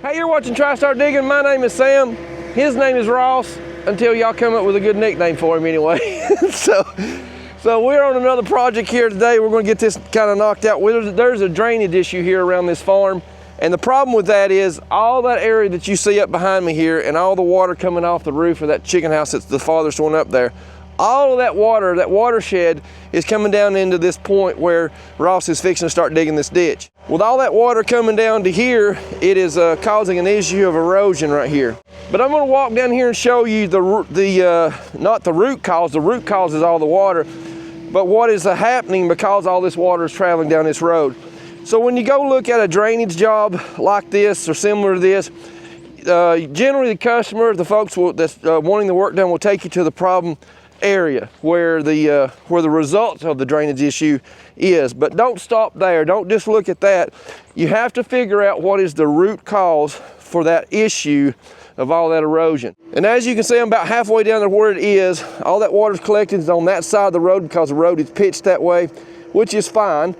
Hey, you're watching Tristar Diggin. My name is Sam. His name is Ross, until y'all come up with a good nickname for him anyway. So we're on another project here today. We're gonna get this kind of knocked out. There's a drainage issue here around this farm. And the problem with that is all that area that you see up behind me here and all the water coming off the roof of that chicken house that's the farthest one up there, all of that water, that watershed is coming down into this point where Ross is fixing to start digging this ditch. With all that water coming down to here, it is causing an issue of erosion right here. But I'm gonna walk down here and show you not the root cause. The root cause is all the water, but what is happening because all this water is traveling down this road. So when you go look at a drainage job like this or similar to this, generally the customer, the folks that's wanting the work done will take you to the problem area where the result of the drainage issue is. But don't stop there. Don't just look at that. You have to figure out what is the root cause for that issue of all that erosion. And as you can see, I'm about halfway down to where it is. All that water's collected on that side of the road because the road is pitched that way, which is fine.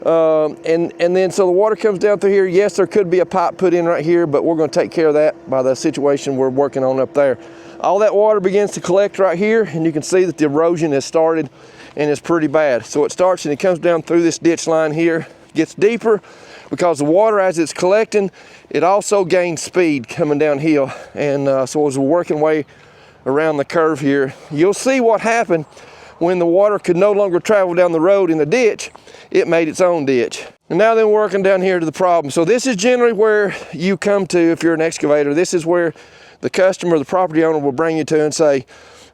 And then so the water comes down through here. Yes, there could be a pipe put in right here, but we're going to take care of that by the situation we're working on up there. All that water begins to collect right here, and you can see that the erosion has started and it's pretty bad. So it starts and it comes down through this ditch line here, gets deeper because the water, as it's collecting, it also gains speed coming downhill. And so as we're working way around the curve here, you'll see what happened when the water could no longer travel down the road in the ditch. It made its own ditch. And now then working down here to the problem. So this is generally where you come to if you're an excavator. This is where the customer, the property owner will bring you to and say,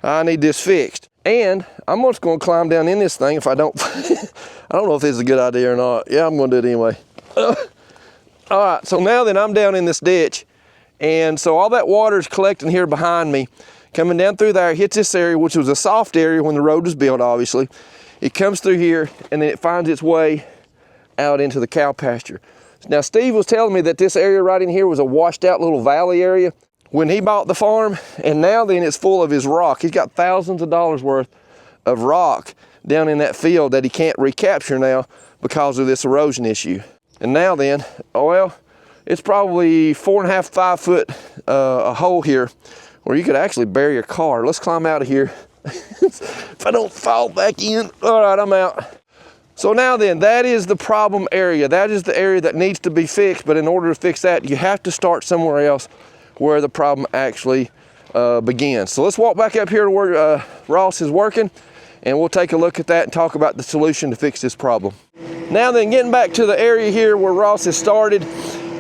I need this fixed. And I'm just gonna climb down in this thing if I don't, I don't know if this is a good idea or not. Yeah, I'm gonna do it anyway. All right, so now then I'm down in this ditch. And so all that water is collecting here behind me, coming down through there, hits this area, which was a soft area when the road was built, obviously. It comes through here and then it finds its way out into the cow pasture. Now, Steve was telling me that this area right in here was a washed out little valley area when he bought the farm, and now then it's full of his rock. He's got thousands of dollars worth of rock down in that field that he can't recapture now because of this erosion issue. And now then, well, it's probably 4.5, 5 foot a hole here where you could actually bury your car. Let's climb out of here. If I don't fall back in. All right, I'm out. So now then, that is the problem area. That is the area that needs to be fixed, but in order to fix that, you have to start somewhere else where the problem actually begins. So let's walk back up here to where Ross is working, and we'll take a look at that and talk about the solution to fix this problem. Now then, getting back to the area here where Ross has started,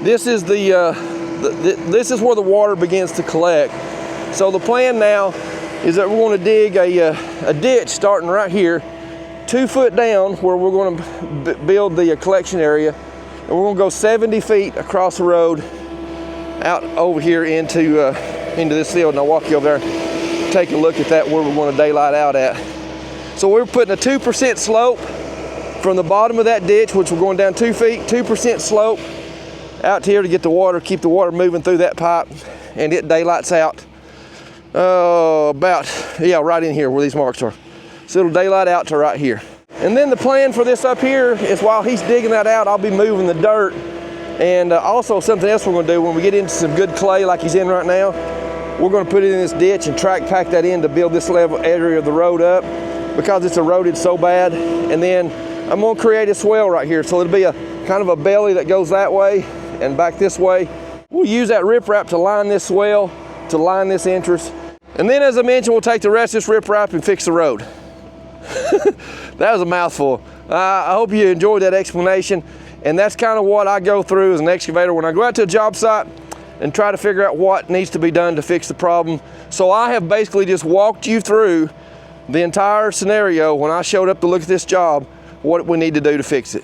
this is this is where the water begins to collect. So the plan now is that we're going to dig a ditch starting right here, 2 foot down, where we're going to build the collection area, and we're going to go 70 feet across the road out over here into this field. And I'll walk you over there, take a look at that where we're going to daylight out at. So we're putting a 2% slope from the bottom of that ditch, which we're going down 2 feet, 2% slope out to here to get the water, keep the water moving through that pipe, and it daylights out right in here where these marks are. So it'll daylight out to right here. And then the plan for this up here is while he's digging that out, I'll be moving the dirt. And also something else we're gonna do when we get into some good clay like he's in right now, we're gonna put it in this ditch and track pack that in to build this level area of the road up because it's eroded so bad. And then I'm gonna create a swell right here. So it'll be a kind of a belly that goes that way and back this way. We'll use that riprap to line this swell, to line this entrance. And then, as I mentioned, we'll take the rest of this riprap and fix the road. That was a mouthful. I hope you enjoyed that explanation. And that's kind of what I go through as an excavator when I go out to a job site and try to figure out what needs to be done to fix the problem. So I have basically just walked you through the entire scenario when I showed up to look at this job, what we need to do to fix it.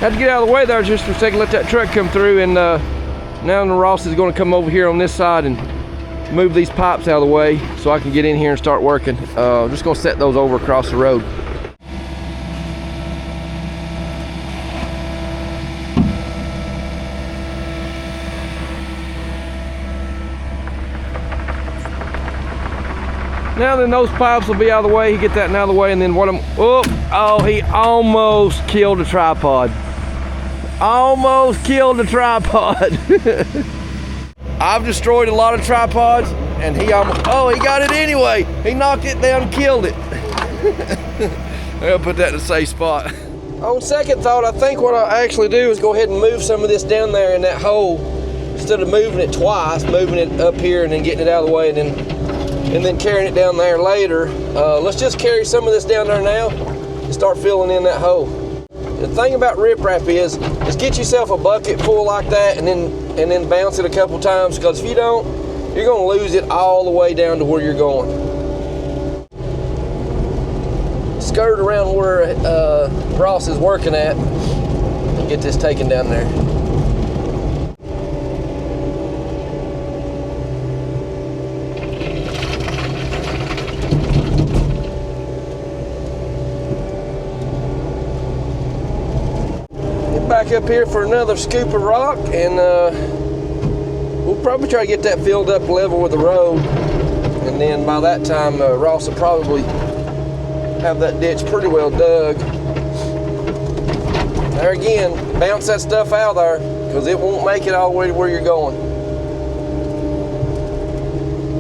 Had to get out of the way there just for a second, let that truck come through, and now Ross is going to come over here on this side and move these pipes out of the way so I can get in here and start working. I'm just going to set those over across the road. Now then, those pipes will be out of the way. He get that out of the way, and then what I'm, oh, he almost killed the tripod. Almost killed the tripod. I've destroyed a lot of tripods, and he almost, oh, he got it anyway. He knocked it down and killed it. I'll put that in a safe spot. On second thought, I think what I'll actually do is go ahead and move some of this down there in that hole, instead of moving it twice, moving it up here and then getting it out of the way and then carrying it down there later. Let's just carry some of this down there now and start filling in that hole. The thing about riprap is get yourself a bucket full like that and then bounce it a couple times, because if you don't, you're going to lose it all the way down to where you're going. Skirt around where Ross is working at and get this taken down there. Get back up here for another scoop of rock, and we'll probably try to get that filled up level with the road, and then by that time Ross will probably have that ditch pretty well dug. There again, bounce that stuff out there, because it won't make it all the way to where you're going.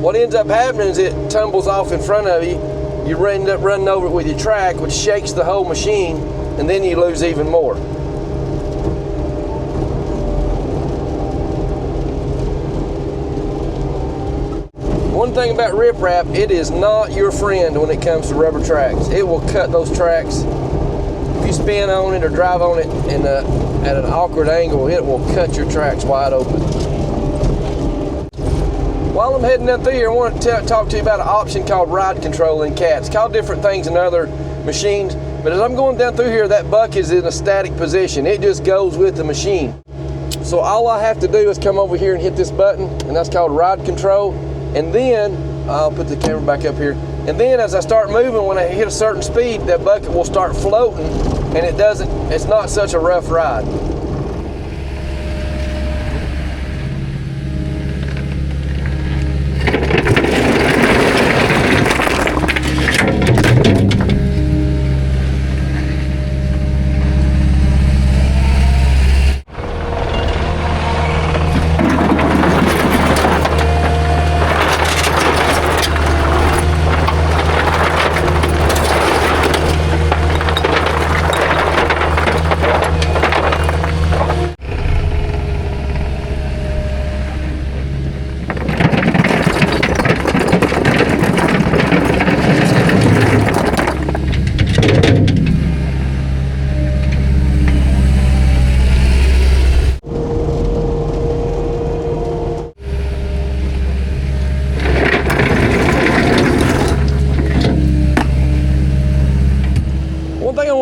What ends up happening is it tumbles off in front of you. You end up running over it with your track, which shakes the whole machine, and then you lose even more. One thing about riprap, it is not your friend when it comes to rubber tracks. It will cut those tracks. If you spin on it or drive on it at an awkward angle, it will cut your tracks wide open. While I'm heading down through here, I want to talk to you about an option called ride control in cats. It's called different things in other machines, but as I'm going down through here, that bucket is in a static position. It just goes with the machine. So all I have to do is come over here and hit this button, and that's called ride control. And then, I'll put the camera back up here, and then as I start moving, when I hit a certain speed, that bucket will start floating, and it's not such a rough ride.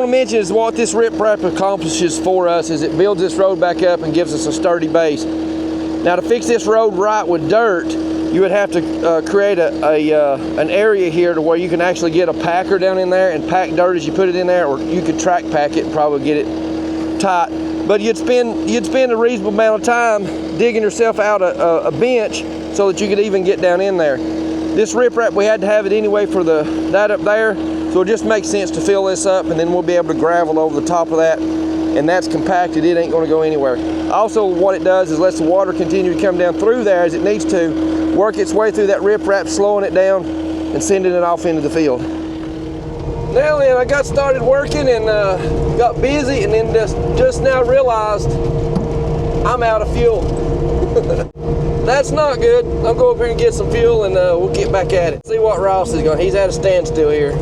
Mention is what this riprap accomplishes for us is it builds this road back up and gives us a sturdy base. Now to fix this road right with dirt, you would have to create an area here to where you can actually get a packer down in there and pack dirt as you put it in there, or you could track pack it and probably get it tight. But you'd spend a reasonable amount of time digging yourself out a bench so that you could even get down in there. This riprap, we had to have it anyway for that up there. So it just makes sense to fill this up, and then we'll be able to gravel over the top of that, and that's compacted. It ain't going to go anywhere. Also, what it does is lets the water continue to come down through there as it needs to, work its way through that riprap, slowing it down and sending it off into the field. Now then, I got started working and got busy, and then just now realized I'm out of fuel. That's not good. I'll go up here and get some fuel, and we'll get back at it. See what Ross is going. He's at a standstill here.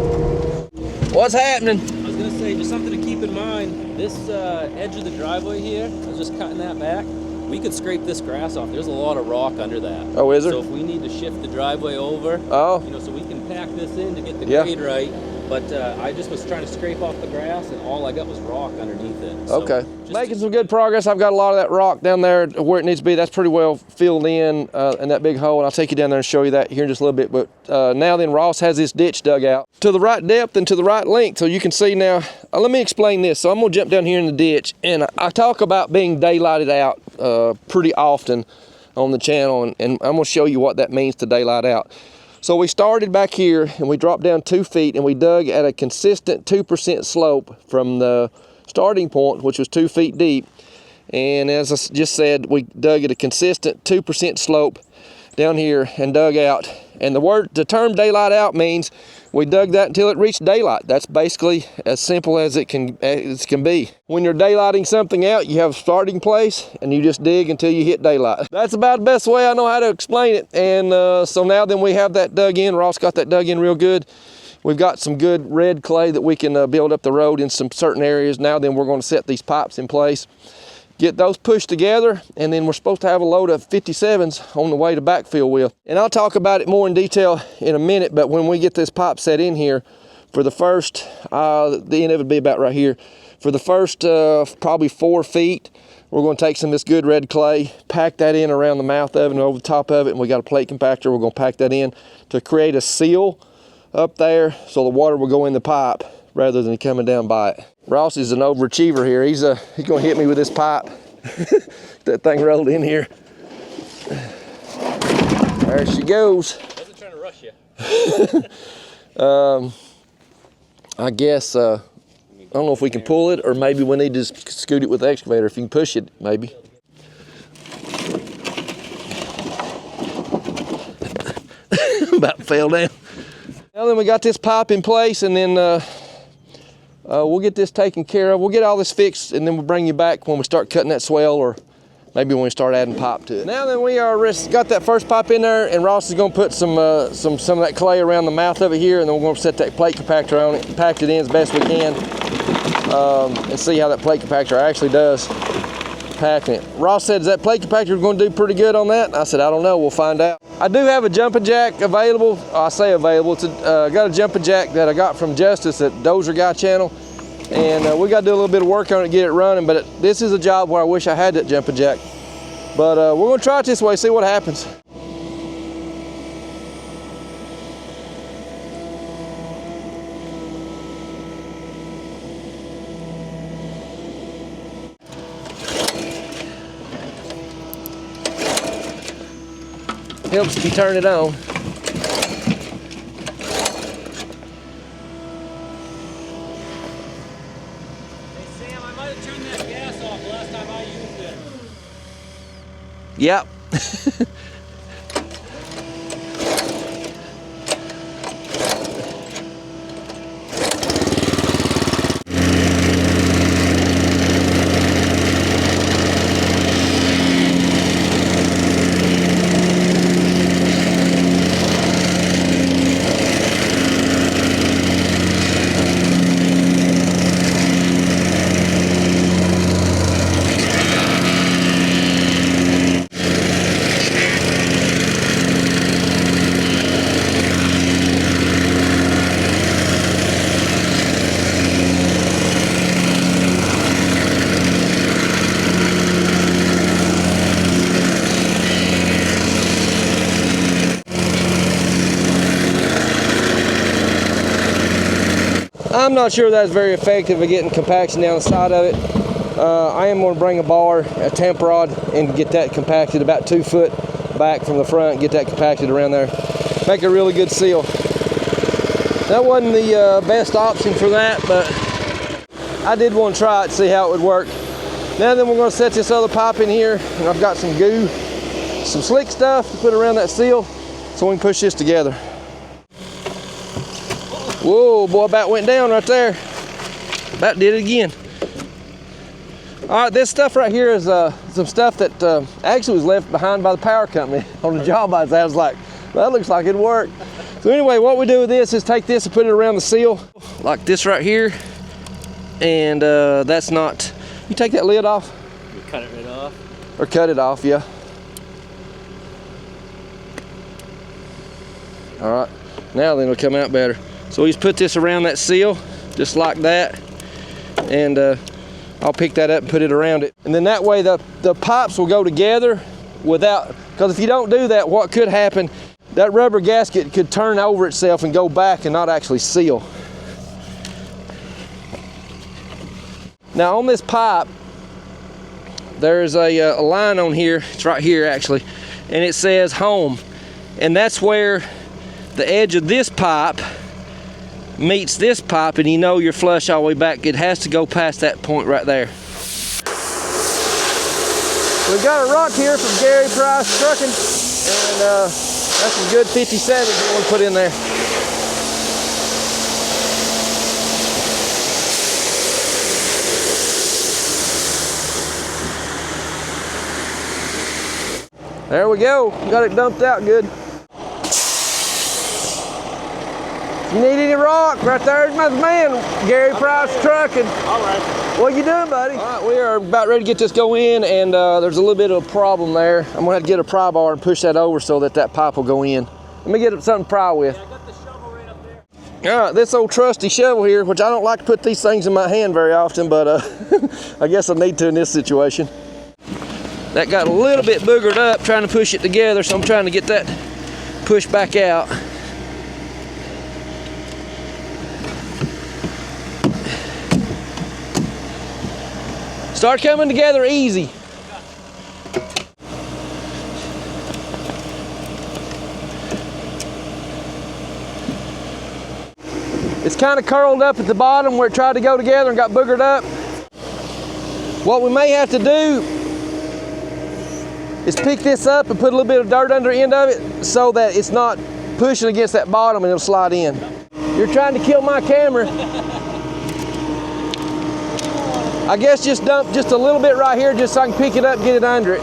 What's happening? I was going to say, just something to keep in mind. This edge of the driveway here, I was just cutting that back. We could scrape this grass off. There's a lot of rock under that. Oh, is there? So if we need to shift the driveway over, so we can pack this in to get the grade right. But I just was trying to scrape off the grass, and all I got was rock underneath it. So okay. Making some good progress. I've got a lot of that rock down there where it needs to be. That's pretty well filled in that big hole, and I'll take you down there and show you that here in just a little bit. But now then, Ross has this ditch dug out to the right depth and to the right length, so you can see now. Let me explain this. So I'm going to jump down here in the ditch, and I talk about being daylighted out pretty often on the channel, and I'm going to show you what that means to daylight out. So we started back here and we dropped down 2 feet and we dug at a consistent 2% slope from the starting point, which was 2 feet deep. And as I just said, we dug at a consistent 2% slope down here and dug out. And the term daylight out means we dug that until it reached daylight. That's basically as simple as it can be. When you're daylighting something out, you have a starting place and you just dig until you hit daylight. That's about the best way I know how to explain it. And so now then we have that dug in. Ross got that dug in real good. We've got some good red clay that we can build up the road in some certain areas. Now then we're going to set these pipes in place, get those pushed together, and then we're supposed to have a load of 57s on the way to backfill with. And I'll talk about it more in detail in a minute, but when we get this pipe set in here, for the first, the end of it would be about right here, for the first probably 4 feet, we're going to take some of this good red clay, pack that in around the mouth of it and over the top of it, and we got a plate compactor. We're going to pack that in to create a seal up there so the water will go in the pipe rather than coming down by it. Ross is an overachiever here. He's gonna hit me with this pipe. That thing rolled in here. There she goes. I wasn't trying to rush you. I guess, I don't know if we can pull it or maybe we need to scoot it with the excavator. If you can push it, maybe. About fell down. Now then we got this pipe in place, and then we'll get this taken care of. We'll get all this fixed, and then we'll bring you back when we start cutting that swell, or maybe when we start adding pipe to it. Now then we got that first pipe in there, and Ross is going to put some of that clay around the mouth of it here, and then we're going to set that plate compactor on it and pack it in as best we can, and see how that plate compactor actually does packing it. Ross said, is that plate compactor going to do pretty good on that? I said, I don't know, we'll find out. I do have a jumping jack available. I say available. It's got a jumping jack that I got from Justice at Dozer Guy channel, and we got to do a little bit of work on it to get it running, but this is a job where I wish I had that jumping jack. But we're going to try it this way, see what happens. Helps if you turn it on. Hey Sam, I might have turned that gas off last time I used it. Yep. I'm not sure that's very effective at getting compaction down the side of it. I am going to bring a bar, a temp rod, and get that compacted about 2 foot back from the front, get that compacted around there. Make a really good seal. That wasn't the best option for that, but I did want to try it, see how it would work. Now then we're going to set this other pipe in here, and I've got some goo, some slick stuff to put around that seal so we can push this together. Whoa, boy, about went down right there. About did it again. All right, this stuff right here is some stuff that actually was left behind by the power company on the job I was like, that looks like it'd work. So anyway, what we do with this is take this and put it around the seal, like this right here. And that's not, you take that lid off? You cut it right off? Or cut it off, yeah. All right, now then it'll come out better. So we just put this around that seal, just like that, and I'll pick that up and put it around it. And then that way the pipes will go together without, because if you don't do that, what could happen, that rubber gasket could turn over itself and go back and not actually seal. Now on this pipe, there's a line on here, it's right here actually, and it says home. And that's where the edge of this pipe meets this pipe and you know you're flush all the way back, it has to go past that point right there. We've got a rock here from Gary Price Trucking, and that's some good 57s we want to put in there. There we go, got it dumped out good. If you need any rock, right there's my man, Gary Price Trucking. All right. What you doing, buddy? All right, we are about ready to get this go in, and there's a little bit of a problem there. I'm gonna have to get a pry bar and push that over so that pipe will go in. Let me get something to pry with. Yeah, I got the shovel right up there. All right, this old trusty shovel here, which I don't like to put these things in my hand very often, but I guess I need to in this situation. That got a little bit boogered up trying to push it together, so I'm trying to get that pushed back out. Start coming together easy. It's kind of curled up at the bottom where it tried to go together and got boogered up. What we may have to do is pick this up and put a little bit of dirt under the end of it so that it's not pushing against that bottom and it'll slide in. You're trying to kill my camera. I guess just dump just a little bit right here just so I can pick it up and get it under it.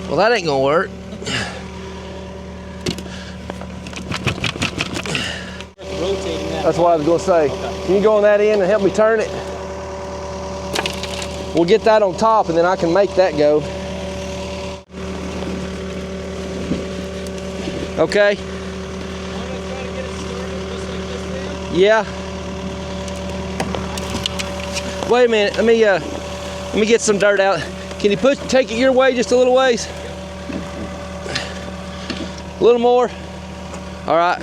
Well, that ain't gonna work. That's what I was gonna say. Can you go on that end and help me turn it? We'll get that on top and then I can make that go. Okay. Yeah. Wait a minute. Let me get some dirt out. Can you take it your way just a little ways? A little more. All right.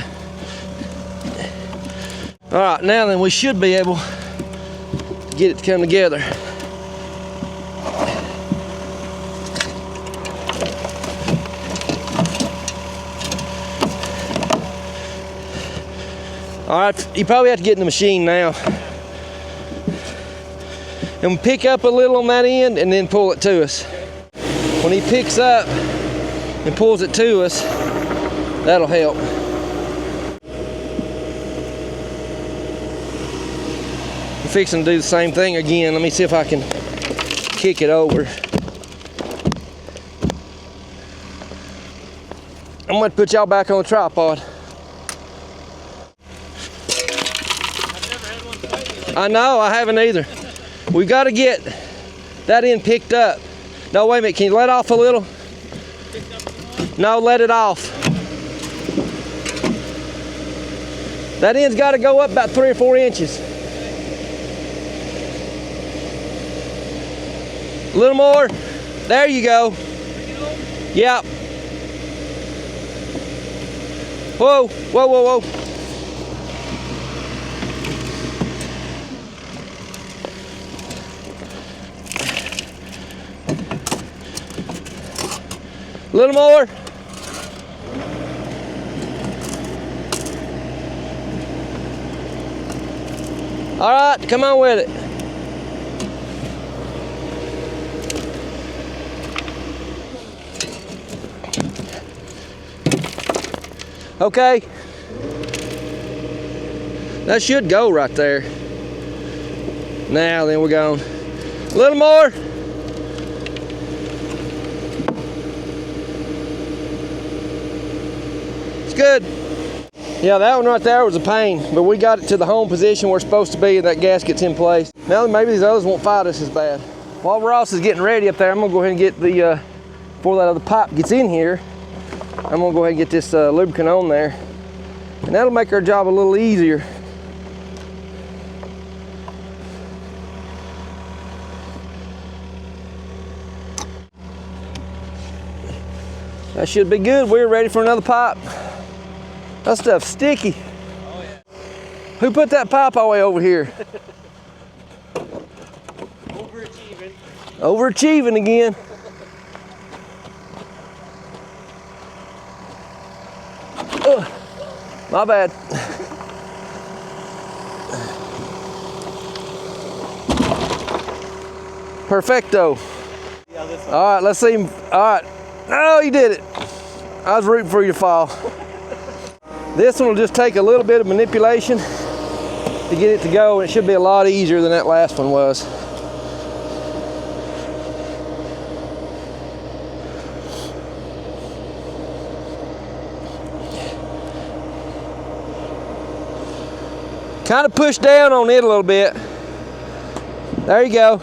All right. Now then, we should be able to get it to come together. All right, you probably have to get in the machine now. And we pick up a little on that end and then pull it to us. When he picks up and pulls it to us, that'll help. I'm fixing to do the same thing again. Let me see if I can kick it over. I'm gonna put y'all back on the tripod. I know, I haven't either. We got to get that end picked up. No, wait a minute, can you let off a little? No, let it off. That end's got to go up about 3 or 4 inches. A little more. There you go. Yep. Whoa, whoa, whoa, whoa. A little more. All right, come on with it. Okay. That should go right there. Now then we're going. A little more. Good. Yeah, that one right there was a pain, but we got it to the home position we're supposed to be and that gasket's in place. Now maybe these others won't fight us as bad. While Ross is getting ready up there, I'm gonna go ahead and get the, before that other pipe gets in here, I'm gonna go ahead and get this lubricant on there. And that'll make our job a little easier. That should be good. We're ready for another pipe. That stuff's sticky. Oh, yeah. Who put that pipe all the way over here? Overachieving. Overachieving again. My bad. Perfecto. All right, let's see him. All right. Oh, you did it. I was rooting for you to fall. This one will just take a little bit of manipulation to get it to go, and it should be a lot easier than that last one was. Kind of push down on it a little bit. There you go.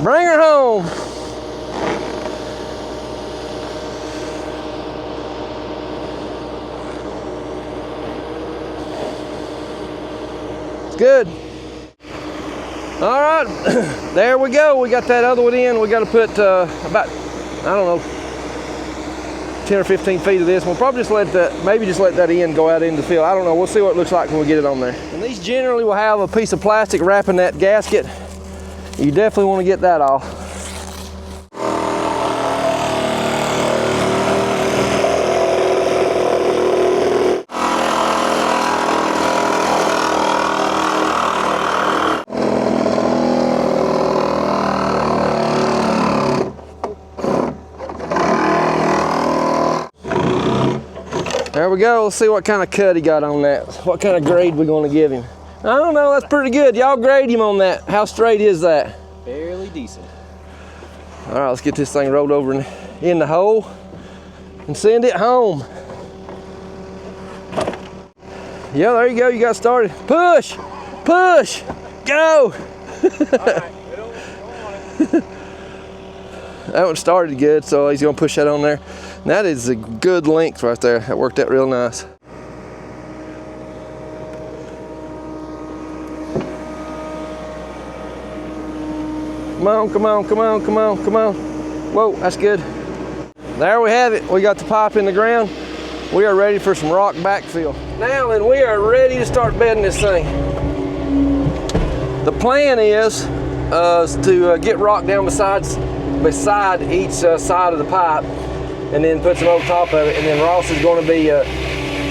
Bring her home. It's good. All right, there we go. We got that other one in. We got to put about, I don't know, 10 or 15 feet of this. We'll probably just let that, maybe just let that end go out into the field. I don't know. We'll see what it looks like when we get it on there. And these generally will have a piece of plastic wrapping that gasket. You definitely want to get that off. There we go. Let's see what kind of cut he got on that. What kind of grade we're going to give him. I don't know. That's pretty good. Y'all grade him on that. How straight is that? Fairly decent. All right, let's get this thing rolled over in the hole and send it home. Yeah, there you go. You got started. Push, push, go. All right, we don't want it. That one started good, so he's gonna push that on there. And that is a good length right there. That worked out real nice. Come on, come on, come on, come on, come on. Whoa, that's good. There we have it. We got the pipe in the ground. We are ready for some rock backfill. Now then, we are ready to start bedding this thing. The plan is to get rock down beside each side of the pipe, and then put some over top of it. And then Ross is going to be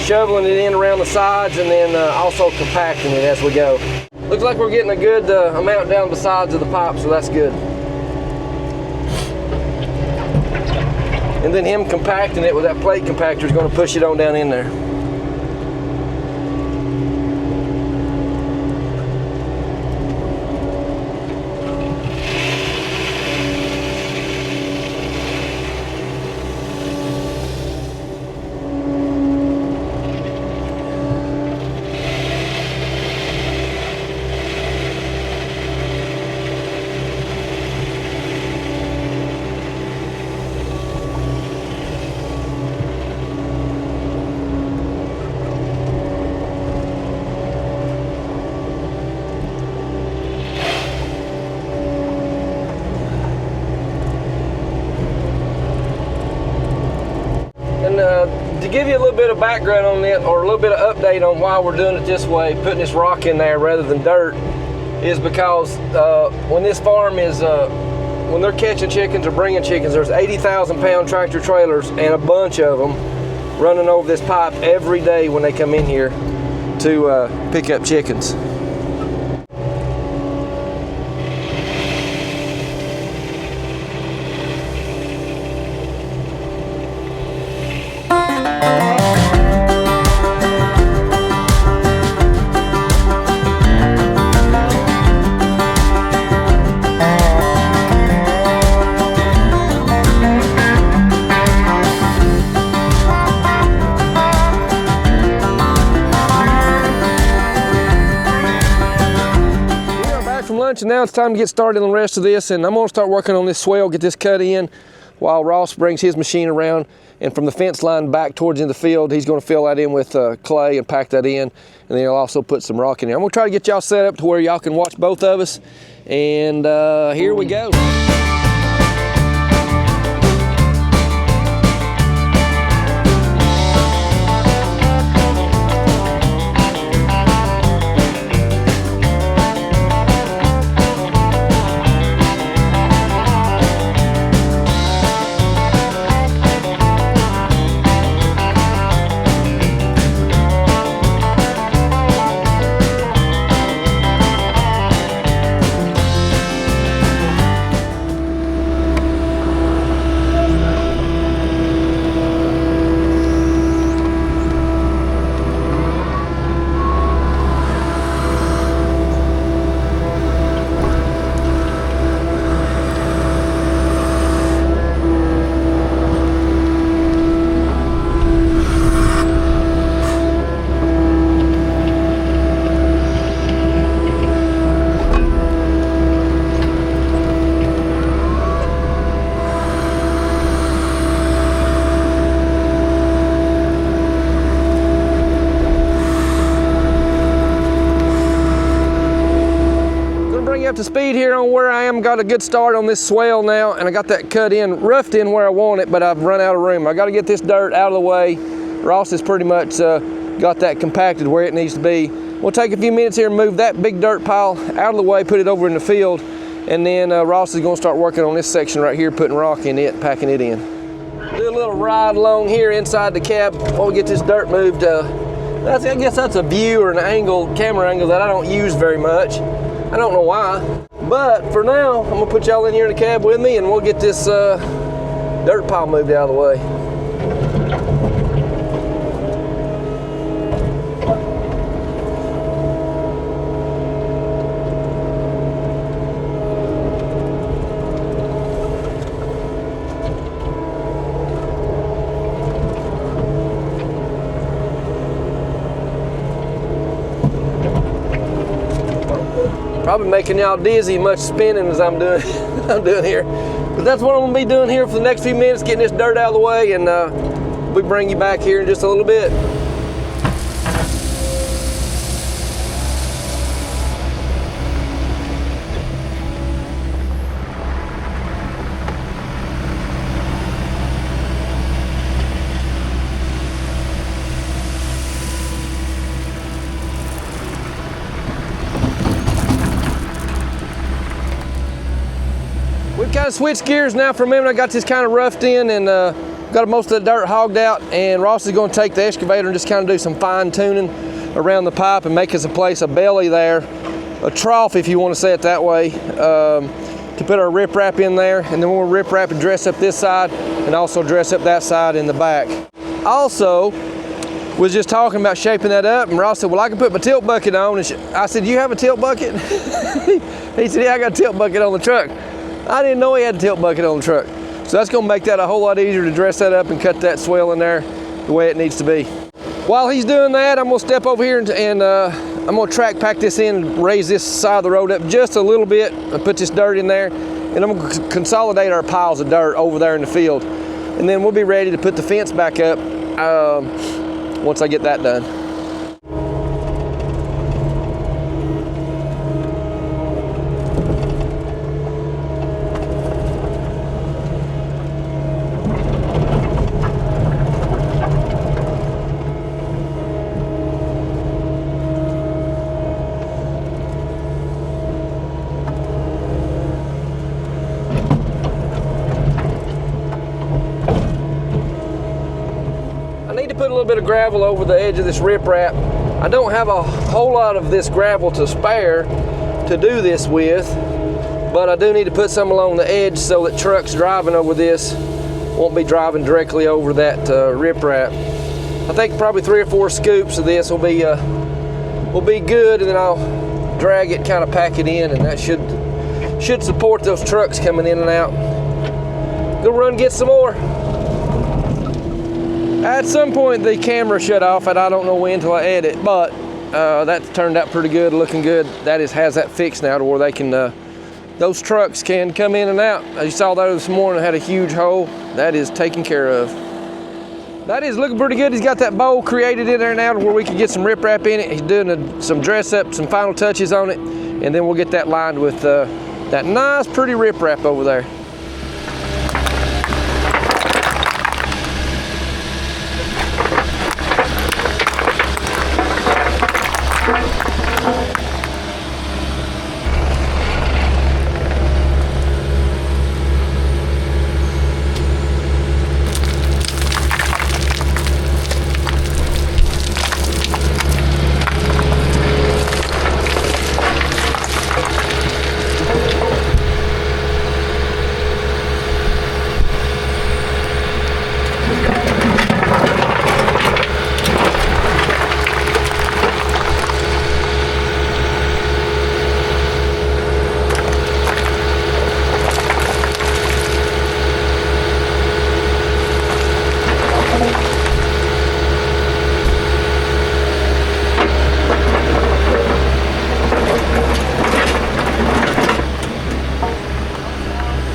shoveling it in around the sides, and then also compacting it as we go. Looks like we're getting a good amount down the sides of the pipe, so that's good. And then him compacting it with that plate compactor is going to push it on down in there. To give you a little bit of background on it, or a little bit of update on why we're doing it this way, putting this rock in there rather than dirt, is because when this farm is, when they're catching chickens or bringing chickens, there's 80,000 pound tractor trailers and a bunch of them running over this pipe every day when they come in here to pick up chickens. And now it's time to get started on the rest of this, and I'm going to start working on this swale, get this cut in, while Ross brings his machine around, and from the fence line back towards in the field, he's going to fill that in with clay and pack that in, and then he'll also put some rock in there. I'm going to try to get y'all set up to where y'all can watch both of us, and here we go. to speed here on where I am. Got a good start on this swale now, and I got that cut in, roughed in where I want it, but I've run out of room. I got to get this dirt out of the way. Ross has pretty much got that compacted where it needs to be. We'll take a few minutes here and move that big dirt pile out of the way, put it over in the field, and then Ross is going to start working on this section right here, putting rock in it, packing it in. Do a little ride along here inside the cab while we get this dirt moved. I guess that's a view or an angle, camera angle that I don't use very much. I don't know why, but for now, I'm gonna put y'all in here in the cab with me and we'll get this dirt pile moved out of the way. Probably making y'all dizzy, much spinning as I'm doing here. But that's what I'm gonna be doing here for the next few minutes, getting this dirt out of the way, and we bring you back here in just a little bit. We've kind of switched gears now for a minute. I got this kind of roughed in and got most of the dirt hogged out, and Ross is going to take the excavator and just kind of do some fine tuning around the pipe and make us a belly there, a trough if you want to say it that way, to put our riprap in there, and then we'll riprap and dress up this side and also dress up that side in the back. Also, was just talking about shaping that up, and Ross said, well, I can put my tilt bucket on. And I said, you have a tilt bucket? He said, yeah, I got a tilt bucket on the truck. I didn't know he had a tilt bucket on the truck. So that's gonna make that a whole lot easier to dress that up and cut that swell in there the way it needs to be. While he's doing that, I'm gonna step over here and I'm gonna track pack this in and raise this side of the road up just a little bit and put this dirt in there. And I'm gonna consolidate our piles of dirt over there in the field. And then we'll be ready to put the fence back up once I get that done. Put a little bit of gravel over the edge of this riprap. I don't have a whole lot of this gravel to spare to do this with, but I do need to put some along the edge so that trucks driving over this won't be driving directly over that riprap. I think probably 3 or 4 scoops of this will be good, and then I'll drag it, kind of pack it in, and that should support those trucks coming in and out. Go run get some more. At some point the camera shut off, and I don't know when until I edit, but that turned out pretty good, looking good. That has that fixed now to where they can, those trucks can come in and out. You saw that this morning, had a huge hole. That is taken care of. That is looking pretty good. He's got that bowl created in there now to where we can get some riprap in it. He's doing some dress up, some final touches on it, and then we'll get that lined with that nice pretty riprap over there.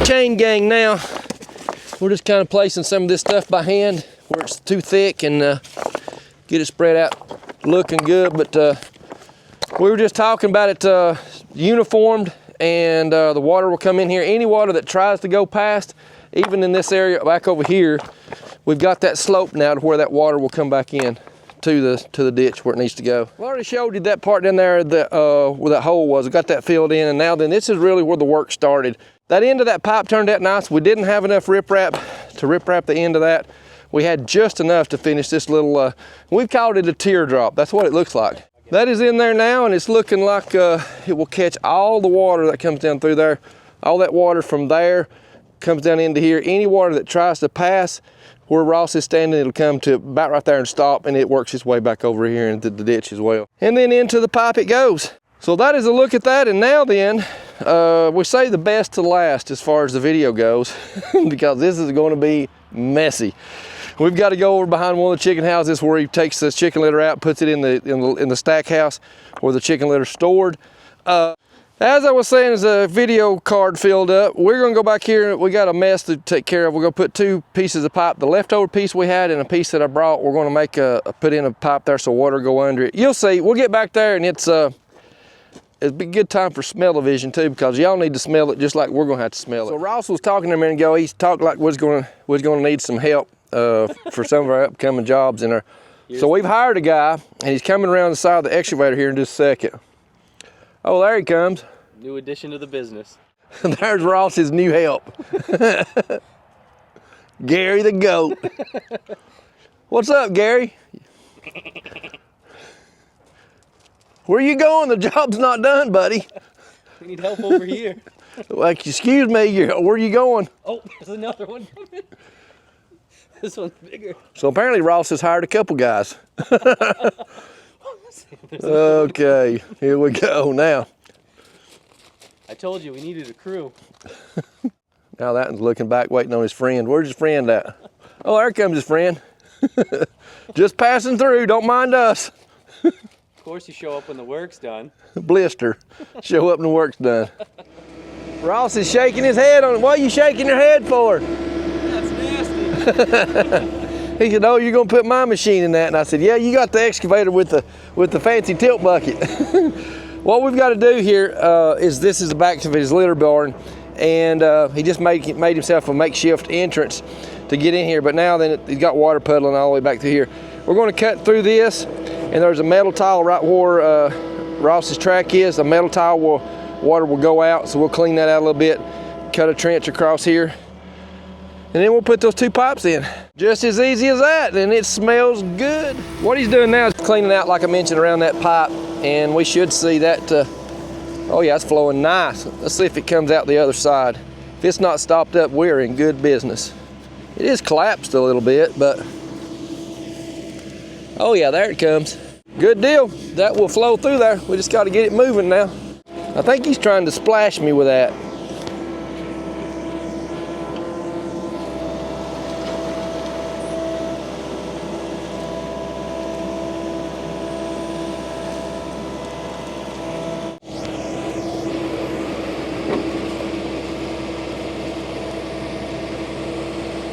Chain gang now. We're just kind of placing some of this stuff by hand where it's too thick and get it spread out looking good. But we were just talking about it uniformed and the water will come in here. Any water that tries to go past, even in this area back over here, we've got that slope now to where that water will come back in to the ditch where it needs to go. I already showed you that part down there that, where that hole was. We got that filled in, and now then this is really where the work started. That end of that pipe turned out nice. We didn't have enough riprap to riprap the end of that. We had just enough to finish this little, we've called it a teardrop. That's what it looks like. That is in there now, and it's looking like it will catch all the water that comes down through there. All that water from there comes down into here. Any water that tries to pass where Ross is standing, it'll come to about right there and stop, and it works its way back over here into the ditch as well. And then into the pipe it goes. So that is a look at that, and now then, we say the best to last as far as the video goes, because this is going to be messy. We've got to go over behind one of the chicken houses where he takes the chicken litter out, puts it in the stack house where the chicken litter is stored. As I was saying, as the video card filled up, we're gonna go back here. We got a mess to take care of. We're gonna put 2 pieces of pipe. The leftover piece we had and a piece that I brought, we're gonna make put in a pipe there so water go under it. You'll see, we'll get back there, and it's a good time for smell-o-vision too, because y'all need to smell it just like we're gonna have to smell it. So Ross was talking to me a minute ago. He's talked like we're gonna need some help for some of our upcoming jobs in there. So we've hired a guy, and he's coming around the side of the excavator here in just a second. Oh, there he comes. New addition to the business. There's Ross's new help. Gary the goat. What's up, Gary? Where you going? The job's not done, buddy. We need help over here. Like, excuse me, where you going? Oh, there's another one coming. This one's bigger. So apparently Ross has hired a couple guys. Okay, here we go now. I told you we needed a crew. Now that one's looking back, waiting on his friend. Where's his friend at? Oh, there comes his friend. Just passing through, don't mind us. Of course you show up when the work's done. Blister, show up when the work's done. Ross is shaking his head on it. What are you shaking your head for? That's nasty. He said, oh, you're gonna put my machine in that? And I said, yeah, you got the excavator with the fancy tilt bucket. What we've got to do here is this is the back of his litter barn, and he just made himself a makeshift entrance to get in here, but now then he's got water puddling all the way back through here. We're going to cut through this, and there's a metal tile right where Ross's track is. The metal tile water will go out, so we'll clean that out a little bit, cut a trench across here, and then we'll put those 2 pipes in. Just as easy as that, and it smells good. What he's doing now is cleaning out, like I mentioned, around that pipe, and we should see that, oh yeah, it's flowing nice. Let's see if it comes out the other side. If it's not stopped up, we're in good business. It is collapsed a little bit, but, oh yeah, there it comes. Good deal, that will flow through there. We just got to get it moving now. I think he's trying to splash me with that.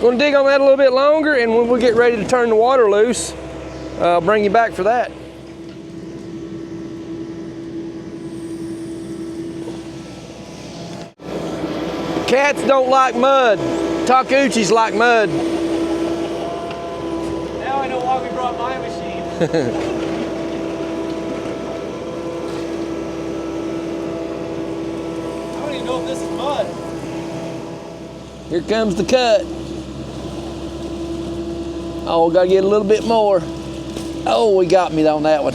Going to dig on that a little bit longer, and when we get ready to turn the water loose, I'll bring you back for that. Cats don't like mud. Takeuchis like mud. Now I know why we brought my machine. I don't even know if this is mud. Here comes the cut. Oh, we gotta get a little bit more. Oh, we got me on that one.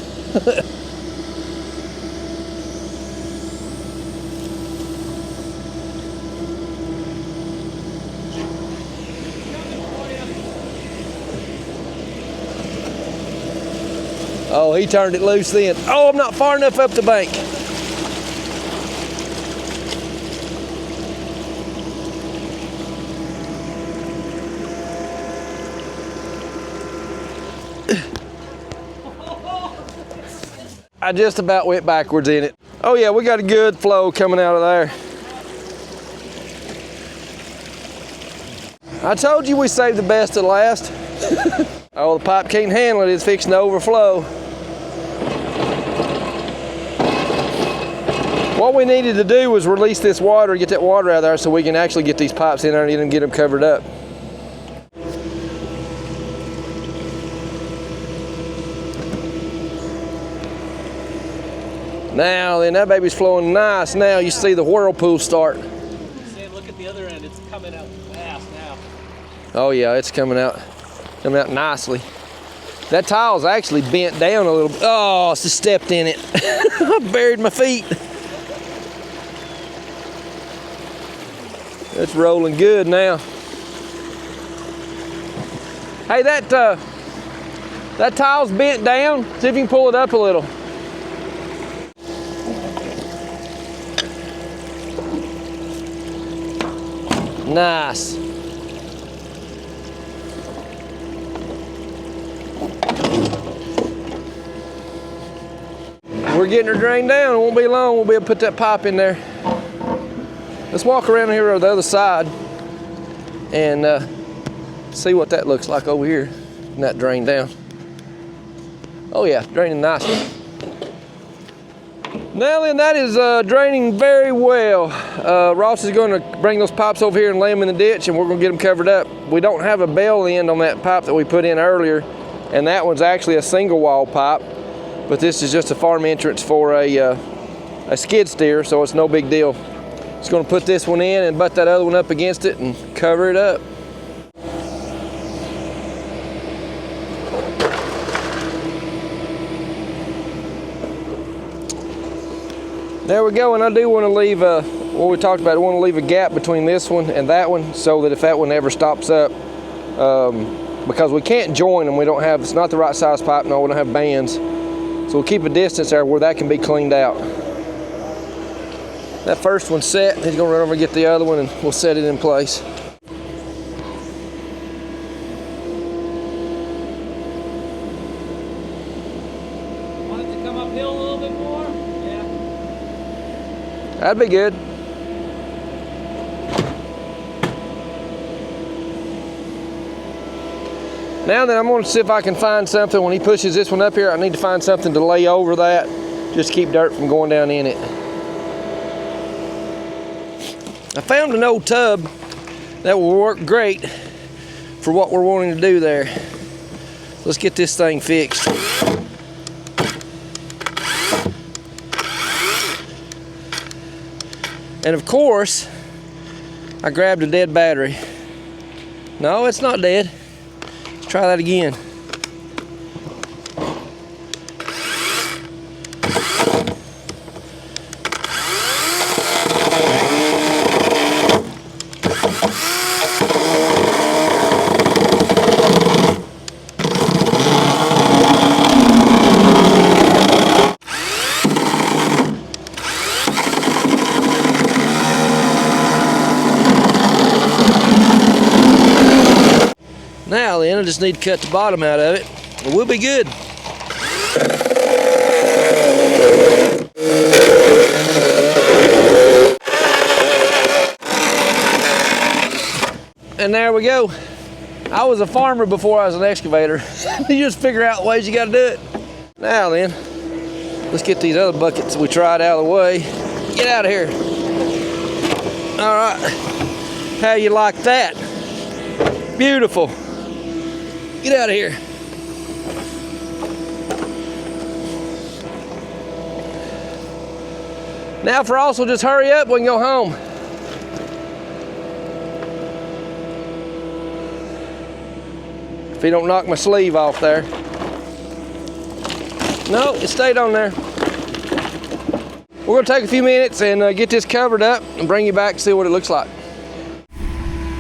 Oh, he turned it loose then. Oh, I'm not far enough up the bank. I just about went backwards in it. Oh yeah, we got a good flow coming out of there. I told you we saved the best to last. Oh, the pipe can't handle it, it's fixing to overflow. What we needed to do was release this water, get that water out of there so we can actually get these pipes in underneath and get them covered up. Now then, that baby's flowing nice. Now you see the whirlpool start. Sam, look at the other end. It's coming out fast now. Oh yeah, it's coming out nicely. That tile's actually bent down a little bit. Oh, I just stepped in it. I buried my feet. It's rolling good now. Hey, that tile's bent down. See if you can pull it up a little. Nice. We're getting her drained down. It won't be long. We'll be able to put that pipe in there. Let's walk around here on the other side and see what that looks like over here. And that drained down. Oh yeah, draining nicely. Now then, that is draining very well. Ross is going to bring those pipes over here and lay them in the ditch, and we're going to get them covered up. We don't have a bell end on that pipe that we put in earlier, and that one's actually a single wall pipe, but this is just a farm entrance for a skid steer, so it's no big deal. Just going to put this one in and butt that other one up against it and cover it up. There we go, and I do want to leave, what we talked about, I want to leave a gap between this one and that one so that if that one ever stops up, because we can't join them, it's not the right size pipe, no, we don't have bands. So we'll keep a distance there where that can be cleaned out. That first one's set, he's going to run over and get the other one and we'll set it in place. Want it to come uphill a little bit more? That'd be good. Now then, I'm going to see if I can find something. When he pushes this one up here, I need to find something to lay over that, just keep dirt from going down in it. I found an old tub that will work great for what we're wanting to do there. Let's get this thing fixed. And of course, I grabbed a dead battery. No, it's not dead. Let's try that again. Now then, I just need to cut the bottom out of it, and we'll be good. And there we go. I was a farmer before I was an excavator. You just figure out ways you gotta do it. Now then, let's get these other buckets we tried out of the way. Get out of here. All right, how you like that? Beautiful. Get out of here. Now for us, we'll just hurry up, we can go home. If he don't knock my sleeve off there. No, it stayed on there. We're gonna take a few minutes and get this covered up and bring you back and see what it looks like.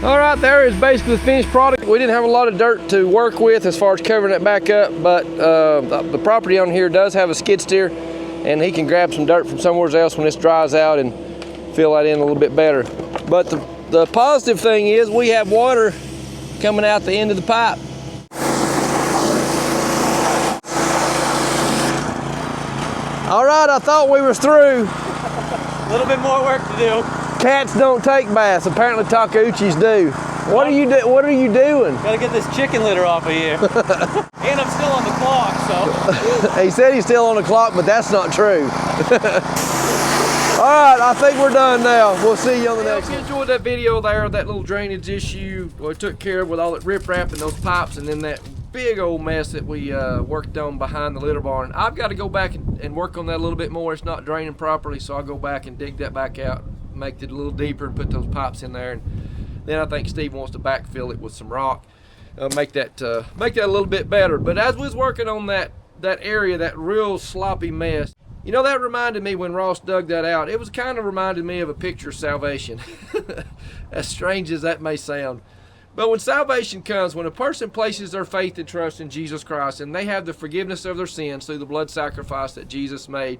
All right, there is basically the finished product. We didn't have a lot of dirt to work with as far as covering it back up, but the property on here does have a skid steer, and he can grab some dirt from somewhere else when this dries out and fill that in a little bit better. But the positive thing is we have water coming out the end of the pipe. All right, I thought we were through. A little bit more work to do. Cats don't take baths. Apparently Takeuchis do. What are you doing? Gotta get this chicken litter off of here. And I'm still on the clock, so. He said he's still on the clock, but that's not true. All right, I think we're done now. We'll see you on the next one. If you enjoyed that video there, that little drainage issue we took care of with all that riprap and those pipes, and then that big old mess that we worked on behind the litter barn. I've got to go back and work on that a little bit more. It's not draining properly, so I'll go back and dig that back out, make it a little deeper and put those pipes in there. And then I think Steve wants to backfill it with some rock, make that a little bit better. But as we was working on that area, that real sloppy mess, you know, that reminded me when Ross dug that out, it was kind of reminded me of a picture of salvation. As strange as that may sound. But when salvation comes, when a person places their faith and trust in Jesus Christ and they have the forgiveness of their sins through the blood sacrifice that Jesus made,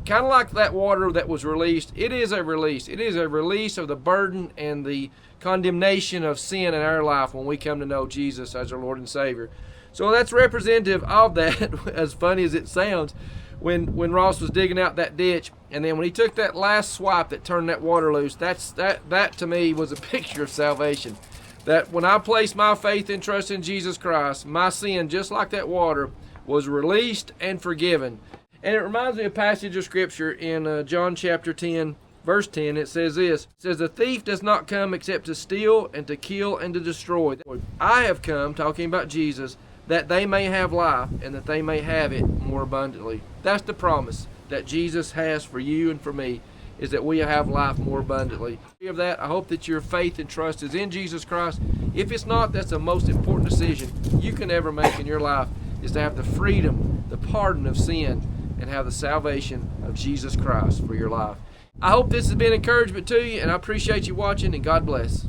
kind of like that water that was released, it is a release. It is a release of the burden and the condemnation of sin in our life when we come to know Jesus as our Lord and Savior. So that's representative of that, as funny as it sounds, when Ross was digging out that ditch, and then when he took that last swipe that turned that water loose, that to me was a picture of salvation. That when I placed my faith and trust in Jesus Christ, my sin, just like that water, was released and forgiven. And it reminds me of a passage of Scripture in John chapter 10, verse 10. It says this. It says, "The thief does not come except to steal and to kill and to destroy. I have come," talking about Jesus, "that they may have life and that they may have it more abundantly." That's the promise that Jesus has for you and for me, is that we have life more abundantly. Of that, I hope that your faith and trust is in Jesus Christ. If it's not, that's the most important decision you can ever make in your life, is to have the freedom, the pardon of sin, and have the salvation of Jesus Christ for your life. I hope this has been encouragement to you, and I appreciate you watching, and God bless.